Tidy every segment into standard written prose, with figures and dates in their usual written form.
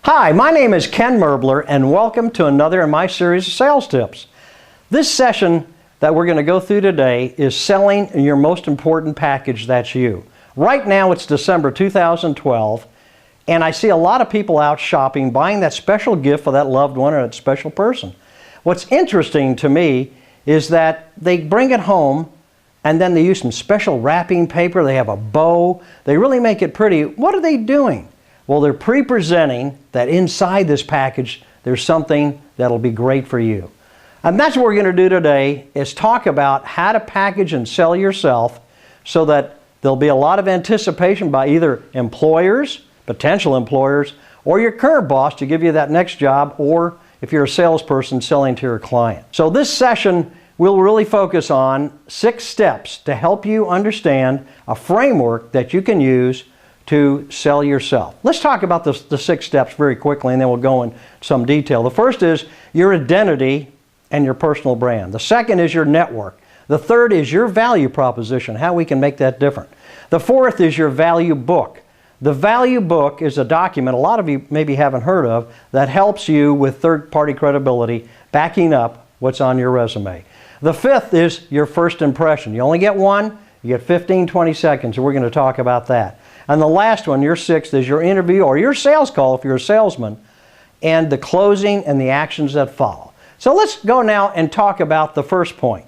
Hi, my name is Ken Merbler and welcome to another in my series of sales tips. This session that we're going to go through today is selling your most important package, that's you. Right now it's December 2012 and I see a lot of people out shopping buying that special gift for that loved one or that special person. What's interesting to me is that they bring it home and then they use some special wrapping paper, they have a bow, they really make it pretty. What are they doing? Well, they're pre-presenting that inside this package there's something that'll be great for you. And that's what we're going to do today, is talk about how to package and sell yourself so that there'll be a lot of anticipation by either employers, potential employers, or your current boss to give you that next job, or if you're a salesperson selling to your client. So this session we'll really focus on 6 steps to help you understand a framework that you can use to sell yourself. Let's talk about the 6 steps very quickly and then we'll go in some detail. The first is your identity and your personal brand. The second is your network. The third is your value proposition, how we can make that different. The fourth is your value book. The value book is a document a lot of you maybe haven't heard of that helps you with third-party credibility backing up what's on your resume. The fifth is your first impression. You only get one, you get 15-20 seconds, and we're going to talk about that. And the last one, your sixth, is your interview or your sales call if you're a salesman, and the closing and the actions that follow. So let's go now and talk about the first point,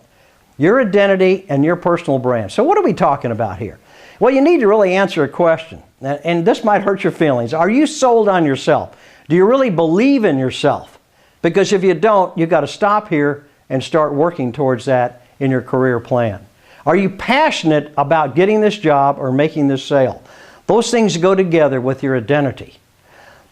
your identity and your personal brand. So what are we talking about here? Well, you need to really answer a question, and this might hurt your feelings. Are you sold on yourself? Do you really believe in yourself? Because if you don't, you've got to stop here and start working towards that in your career plan. Are you passionate about getting this job or making this sale? Those things go together with your identity.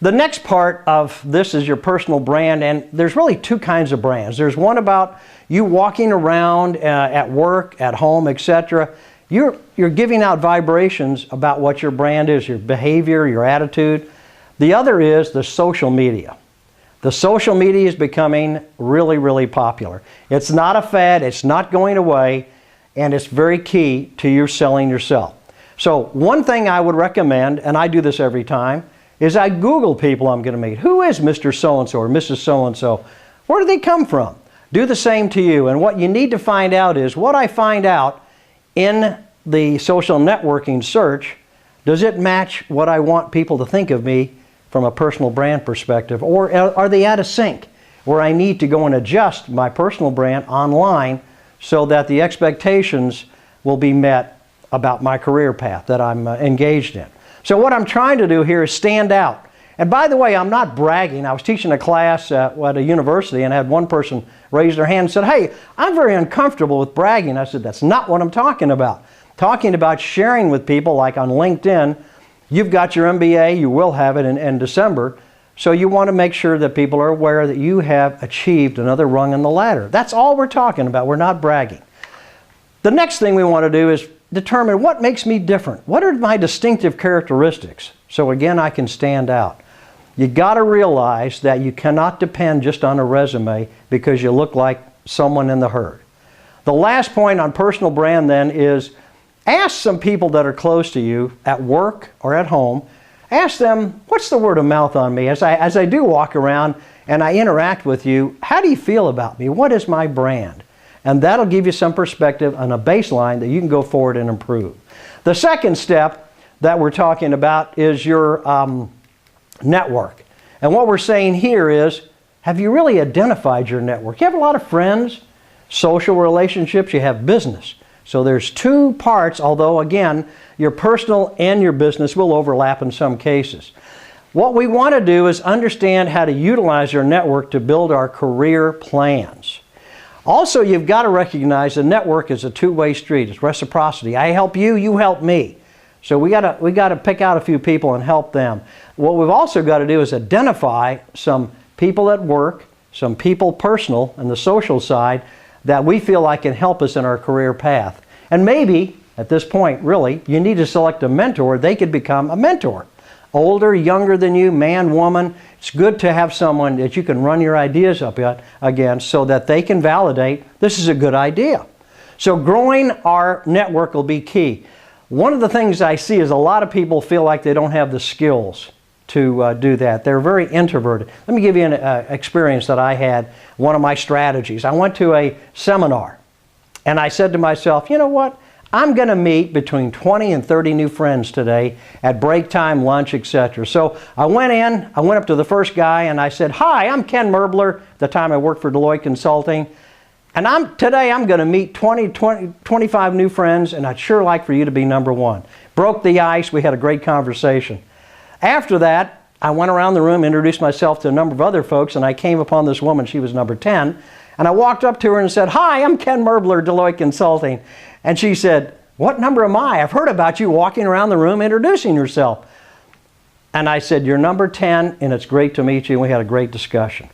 The next part of this is your personal brand, and there's really 2 kinds of brands. There's one about you walking around at work, at home, etc. You're giving out vibrations about what your brand is, your behavior, your attitude. The other is the social media. The social media is becoming really, really popular. It's not a fad, it's not going away, and it's very key to you selling yourself. So one thing I would recommend, and I do this every time, is I Google people I'm going to meet. Who is Mr. So-and-so or Mrs. So-and-so? Where do they come from? Do the same to you. And what you need to find out is, what I find out in the social networking search, does it match what I want people to think of me from a personal brand perspective? Or are they out of sync, where I need to go and adjust my personal brand online so that the expectations will be met about my career path that I'm engaged in. So what I'm trying to do here is stand out. And by the way, I'm not bragging. I was teaching a class at a university and I had one person raise their hand and said, "Hey, I'm very uncomfortable with bragging." I said, "That's not what I'm talking about. I'm talking about sharing with people, like on LinkedIn. You've got your MBA, you will have it in December, so you want to make sure that people are aware that you have achieved another rung in the ladder." That's all we're talking about. We're not bragging. The next thing we want to do is determine what makes me different. What are my distinctive characteristics? So again, I can stand out. You got to realize that you cannot depend just on a resume because you look like someone in the herd. The last point on personal brand then is, ask some people that are close to you at work or at home. Ask them, what's the word of mouth on me? As I do walk around and I interact with you, how do you feel about me? What is my brand? And that'll give you some perspective on a baseline that you can go forward and improve. The second step that we're talking about is your network. And what we're saying here is, have you really identified your network? You have a lot of friends, social relationships, you have business. So there's 2 parts, although again, your personal and your business will overlap in some cases. What we want to do is understand how to utilize your network to build our career plans. Also, you've got to recognize the network is a 2-way street. It's reciprocity. I help you, you help me. So we got to pick out a few people and help them. What we've also got to do is identify some people at work, some people personal and the social side that we feel like can help us in our career path. And maybe, at this point, really, you need to select a mentor. They could become a mentor. Older, younger than you, man, woman. It's good to have someone that you can run your ideas up against so that they can validate this is a good idea. So growing our network will be key. One of the things I see is a lot of people feel like they don't have the skills to do that. They're very introverted. Let me give you an experience that I had, one of my strategies. I went to a seminar, and I said to myself, you know what? I'm going to meet between 20 and 30 new friends today at break time, lunch, etc. So I went up to the first guy, and I said, hi, I'm Ken Merbler. At the time I worked for Deloitte Consulting. And today I'm going to meet 25 new friends, and I'd sure like for you to be number one. Broke the ice. We had a great conversation. After that, I went around the room, introduced myself to a number of other folks, and I came upon this woman. She was number 10. And I walked up to her and said, hi, I'm Ken Merbler, Deloitte Consulting. And she said, what number am I? I've heard about you walking around the room introducing yourself. And I said, you're number 10, and it's great to meet you. And we had a great discussion.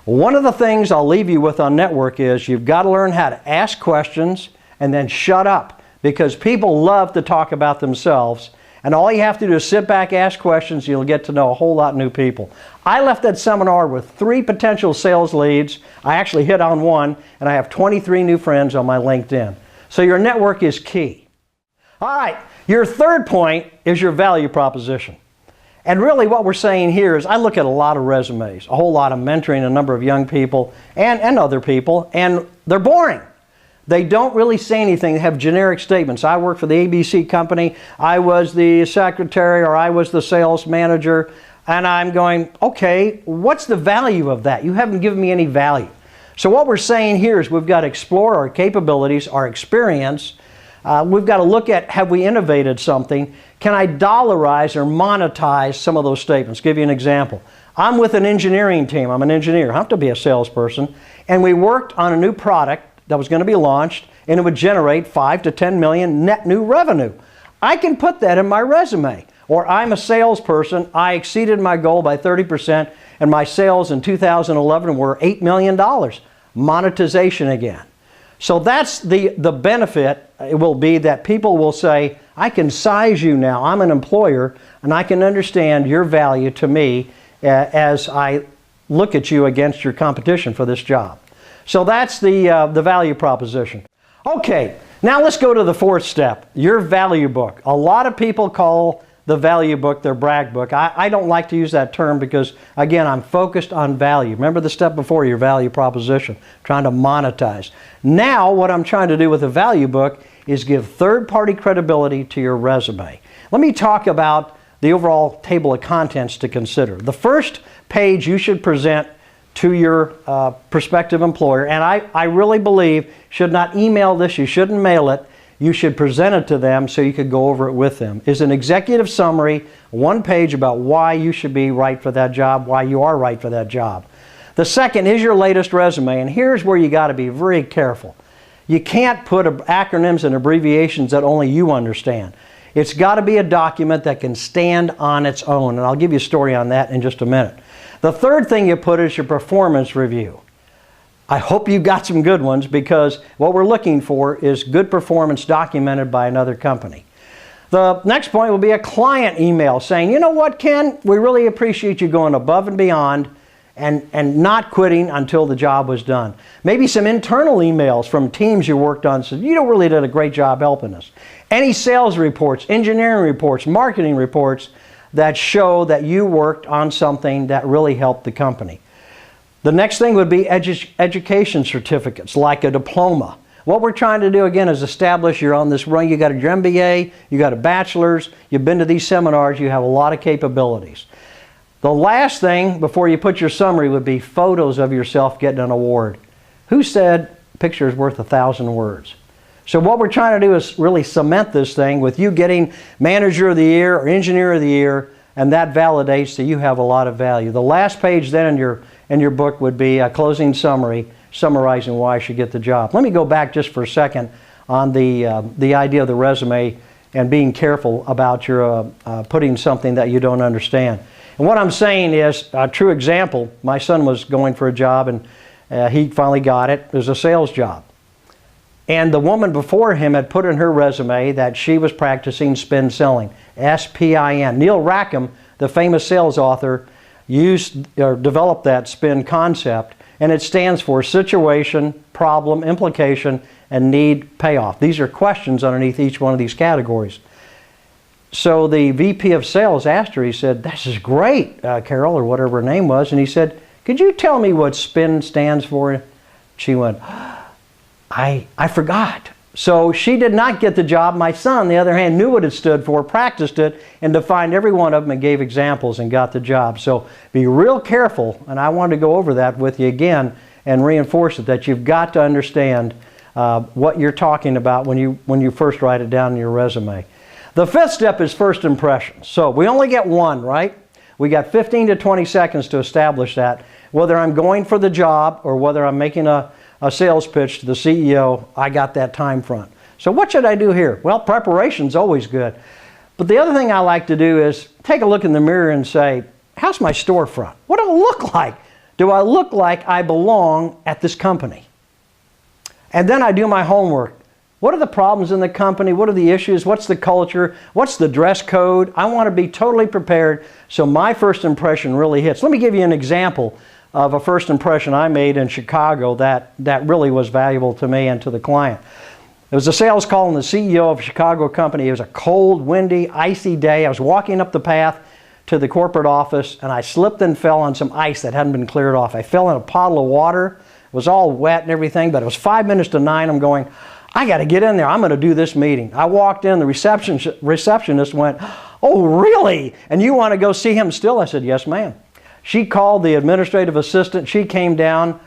One of the things I'll leave you with on network is you've got to learn how to ask questions and then shut up, because people love to talk about themselves. And all you have to do is sit back, ask questions, you'll get to know a whole lot of new people. I left that seminar with 3 potential sales leads. I actually hit on one, and I have 23 new friends on my LinkedIn. So your network is key. All right, your third point is your value proposition. And really what we're saying here is I look at a lot of resumes, a whole lot of mentoring a number of young people and other people, and they're boring. They don't really say anything. They have generic statements. I work for the ABC company. I was the secretary, or I was the sales manager. And I'm going, okay, what's the value of that? You haven't given me any value. So what we're saying here is we've got to explore our capabilities, our experience. We've got to look at, have we innovated something? Can I dollarize or monetize some of those statements? Give you an example. I'm with an engineering team. I'm an engineer. I have to be a salesperson. And we worked on a new product that was going to be launched, and it would generate 5 to 10 million net new revenue. I can put that in my resume. Or I'm a salesperson, I exceeded my goal by 30%, and my sales in 2011 were $8 million. Monetization again. So that's the benefit. It will be that people will say, I can size you now. I'm an employer, and I can understand your value to me as I look at you against your competition for this job. So that's the value proposition. Okay, now let's go to the fourth step, your value book. A lot of people call the value book their brag book. I don't like to use that term because, again, I'm focused on value. Remember the step before, your value proposition, trying to monetize. Now what I'm trying to do with the value book is give third-party credibility to your resume. Let me talk about the overall table of contents to consider. The first page you should present to your prospective employer, and I really believe should not email this, you shouldn't mail it, you should present it to them so you could go over it with them, is an executive summary, 1 page about why you should be right for that job, why you are right for that job. The second is your latest resume, and here's where you got to be very careful. You can't put acronyms and abbreviations that only you understand. It's got to be a document that can stand on its own, and I'll give you a story on that in just a minute. The third thing you put is your performance review. I hope you've got some good ones, because what we're looking for is good performance documented by another company. The next point will be a client email saying, you know what, Ken, we really appreciate you going above and beyond and not quitting until the job was done. Maybe some internal emails from teams you worked on said, you really did a great job helping us. Any sales reports, engineering reports, marketing reports that show that you worked on something that really helped the company. The next thing would be education certificates, like a diploma. What we're trying to do again is establish you're on this run. You got your MBA, you got a bachelor's, you've been to these seminars, you have a lot of capabilities. The last thing before you put your summary would be photos of yourself getting an award. Who said picture is worth 1,000 words? So what we're trying to do is really cement this thing with you getting Manager of the Year or Engineer of the Year, and that validates that you have a lot of value. The last page then in your book would be a closing summary summarizing why you should get the job. Let me go back just for a second on the idea of the resume and being careful about your putting something that you don't understand. And what I'm saying is, a true example, my son was going for a job, and he finally got it. It was a sales job. And the woman before him had put in her resume that she was practicing spin selling, S-P-I-N. Neil Rackham, the famous sales author, developed that spin concept, and it stands for situation, problem, implication, and need, payoff. These are questions underneath each one of these categories. So the VP of sales asked her, he said, "This is great, Carol," or whatever her name was. And he said, "Could you tell me what SPIN stands for?" She went, I forgot. So she did not get the job. My son, on the other hand, knew what it stood for, practiced it, and defined every one of them and gave examples and got the job. So be real careful, and I wanted to go over that with you again and reinforce it, that you've got to understand what you're talking about when you first write it down in your resume. The fifth step is first impressions. So we only get one, right? We got 15 to 20 seconds to establish that. Whether I'm going for the job or whether I'm making a sales pitch to the CEO, I got that time front. So what should I do here? Well, preparation's always good. But the other thing I like to do is take a look in the mirror and say, how's my storefront? What do I look like? Do I look like I belong at this company? And then I do my homework. What are the problems in the company? What are the issues? What's the culture? What's the dress code? I want to be totally prepared so my first impression really hits. Let me give you an example of a first impression I made in Chicago that really was valuable to me and to the client. It was a sales call on the CEO of a Chicago company. It was a cold, windy, icy day. I was walking up the path to the corporate office and I slipped and fell on some ice that hadn't been cleared off. I fell in a puddle of water. It was all wet and everything, but it was 5 minutes to 9. I'm going, I got to get in there. I'm going to do this meeting. I walked in. The receptionist went, "Oh, really? And you want to go see him still?" I said, "Yes, ma'am." She called the administrative assistant. She came down.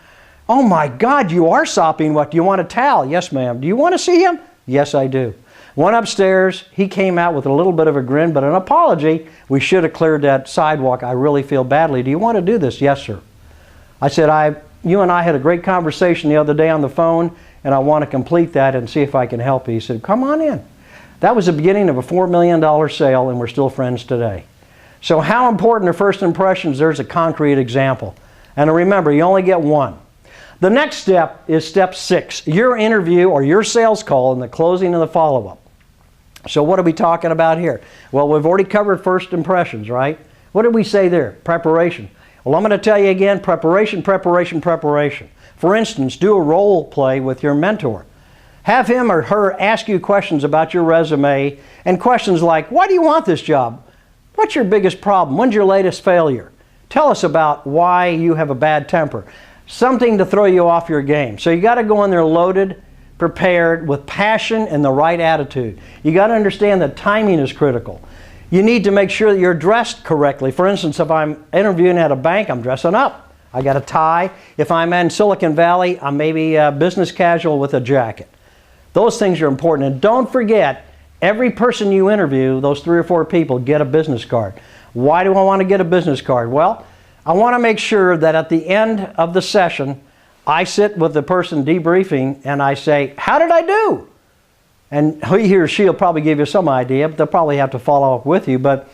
"Oh, my God, you are sopping wet. Do you want a towel?" "Yes, ma'am." "Do you want to see him?" "Yes, I do." Went upstairs. He came out with a little bit of a grin, but an apology. "We should have cleared that sidewalk. I really feel badly. Do you want to do this?" "Yes, sir." I said, you and I had a great conversation the other day on the phone, and I want to complete that and see if I can help you. He said, "Come on in." That was the beginning of a $4 million sale, and we're still friends today. So how important are first impressions? There's a concrete example. And remember, you only get one. The next step is step 6, your interview or your sales call and the closing and the follow-up. So what are we talking about here? Well, we've already covered first impressions, right? What did we say there? Preparation. Well, I'm going to tell you again, preparation, preparation, preparation. For instance, do a role play with your mentor. Have him or her ask you questions about your resume and questions like, why do you want this job? What's your biggest problem? When's your latest failure? Tell us about why you have a bad temper. Something to throw you off your game. So you got to go in there loaded, prepared, with passion and the right attitude. You got to understand that timing is critical. You need to make sure that you're dressed correctly. For instance, if I'm interviewing at a bank, I'm dressing up. I got a tie. If I'm in Silicon Valley, I'm maybe business casual with a jacket. Those things are important. And don't forget, every person you interview, those 3 or 4 people, get a business card. Why do I want to get a business card? Well, I want to make sure that at the end of the session, I sit with the person debriefing and I say, how did I do? And he or she will probably give you some idea, but they'll probably have to follow up with you. But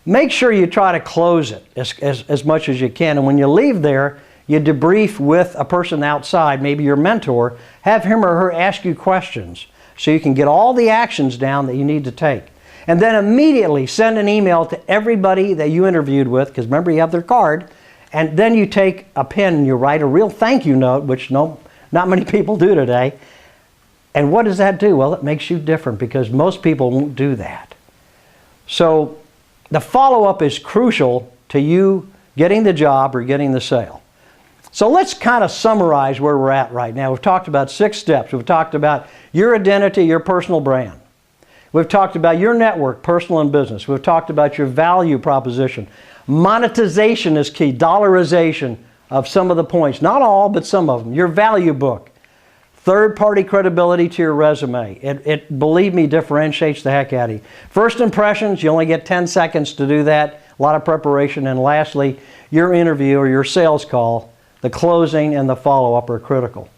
make sure you try to close it as much as you can. And when you leave there, you debrief with a person outside, maybe your mentor. Have him or her ask you questions so you can get all the actions down that you need to take. And then immediately send an email to everybody that you interviewed with, because remember you have their card. And then you take a pen and you write a real thank you note, which not many people do today. And what does that do? Well, it makes you different because most people won't do that. So the follow-up is crucial to you getting the job or getting the sale. So let's kind of summarize where we're at right now. We've talked about 6 steps. We've talked about your identity, your personal brand. We've talked about your network, personal and business. We've talked about your value proposition. Monetization is key, dollarization of some of the points. Not all, but some of them. Your value book. Third-party credibility to your resume. It, believe me, differentiates the heck out of you. First impressions, you only get 10 seconds to do that. A lot of preparation. And lastly, your interview or your sales call, the closing and the follow-up are critical.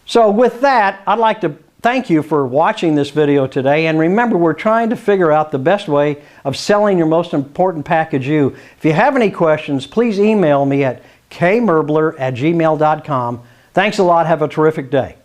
So with that, I'd like to thank you for watching this video today. And remember, we're trying to figure out the best way of selling your most important package you. If you have any questions, please email me at kmerbler@gmail.com. Thanks a lot. Have a terrific day.